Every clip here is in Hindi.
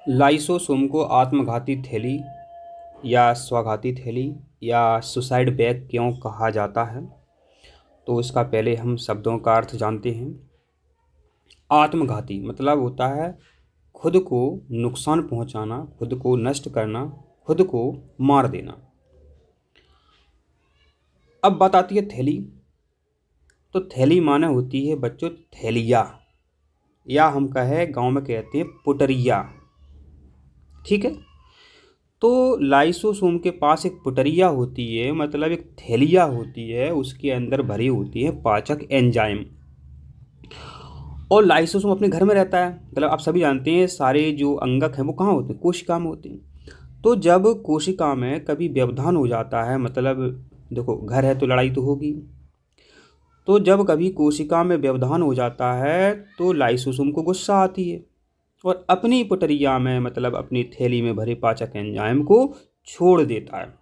लाइसोसोम को आत्मघाती थैली या स्वघाती थैली या सुसाइड बैग क्यों कहा जाता है? तो इसका पहले हम शब्दों का अर्थ जानते हैं। आत्मघाती मतलब होता है खुद को नुकसान पहुंचाना, खुद को नष्ट करना, खुद को मार देना। अब बात आती है थैली। तो थैली माने होती है बच्चों थैलिया, या हम कहे गांव में कहते हैं पुटरिया। ठीक है। तो लाइसोसोम के पास एक पुटरिया होती है, मतलब एक थैलिया होती है, उसके अंदर भरी होती है पाचक एंजाइम। और लाइसोसोम अपने घर में रहता है, मतलब आप सभी जानते हैं सारे जो अंगक हैं वो कहाँ होते हैं? कोशिका में होते हैं। तो जब कोशिका में कभी व्यवधान हो जाता है, मतलब देखो घर है तो लड़ाई तो होगी, तो जब कभी कोशिका में व्यवधान हो जाता है तो लाइसोसोम को गुस्सा आती है और अपनी पुटरिया में, मतलब अपनी थैली में भरे पाचक एंजाइम को छोड़ देता है।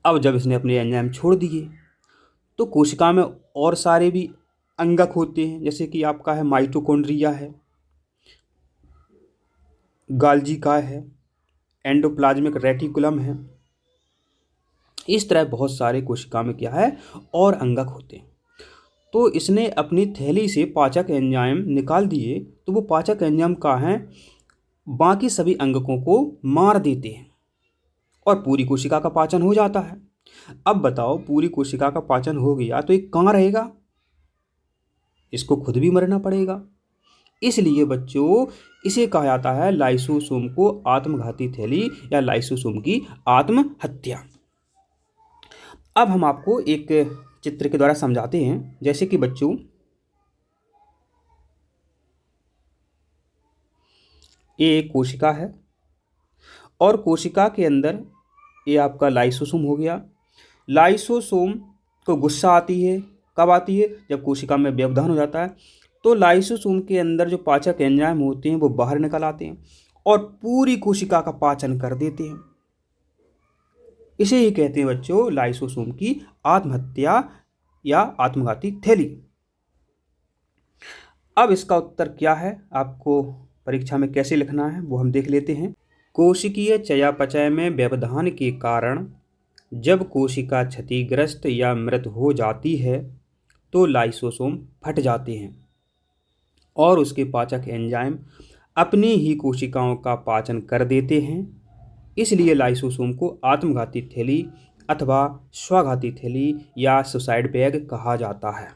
अब जब इसने अपने एंजाइम छोड़ दिए तो कोशिका में और सारे भी अंगक होते हैं, जैसे कि आपका है माइटोकॉन्ड्रिया है, गाल्जी का है, एंडोप्लाज्मिक रेटिकुलम है। इस तरह बहुत सारे कोशिका में क्या है और अंगक होते हैं। तो इसने अपनी थैली से पाचक एंजाइम निकाल दिए तो वो पाचक एंजाइम का है बाकी सभी अंगकों को मार देते हैं और पूरी कोशिका का पाचन हो जाता है। अब बताओ पूरी कोशिका का पाचन हो गया तो ये कहाँ रहेगा? इसको खुद भी मरना पड़ेगा। इसलिए बच्चों इसे कहा जाता है लाइसोसोम को आत्मघाती थैली या लाइसोसोम की आत्महत्या। अब हम आपको एक चित्र के द्वारा समझाते हैं। जैसे कि बच्चों ये एक कोशिका है और कोशिका के अंदर ये आपका लाइसोसोम हो गया। लाइसोसोम को गुस्सा आती है, कब आती है? जब कोशिका में व्यवधान हो जाता है। तो लाइसोसोम के अंदर जो पाचक एंजाइम होते हैं वो बाहर निकल आते हैं और पूरी कोशिका का पाचन कर देते हैं। इसे ही कहते हैं बच्चों लाइसोसोम की आत्महत्या या आत्मघाती थैली। अब इसका उत्तर क्या है, आपको परीक्षा में कैसे लिखना है वो हम देख लेते हैं। कोशिकीय चयापचय में व्यवधान के कारण जब कोशिका क्षतिग्रस्त या मृत हो जाती है तो लाइसोसोम फट जाते हैं और उसके पाचक एंजाइम अपनी ही कोशिकाओं का पाचन कर देते हैं। इसलिए लाइसोसोम को आत्मघाती थैली अथवा स्वघाती थैली या सुसाइड बैग कहा जाता है।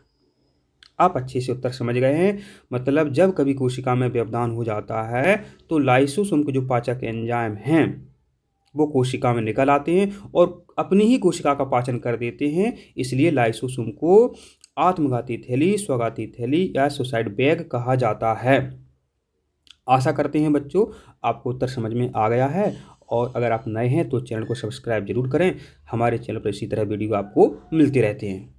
आप अच्छे से उत्तर समझ गए हैं। मतलब जब कभी कोशिका में व्यवधान हो जाता है तो लाइसोसोम के जो पाचक एंजाइम हैं वो कोशिका में निकल आते हैं और अपनी ही कोशिका का पाचन कर देते हैं। इसलिए लाइसोसोम को आत्मघाती थैली, स्वघाती थैली या सुसाइड बैग कहा जाता है। आशा करते हैं बच्चों आपको उत्तर समझ में आ गया है। और अगर आप नए हैं तो चैनल को सब्सक्राइब जरूर करें। हमारे चैनल पर इसी तरह वीडियो आपको मिलते रहते हैं।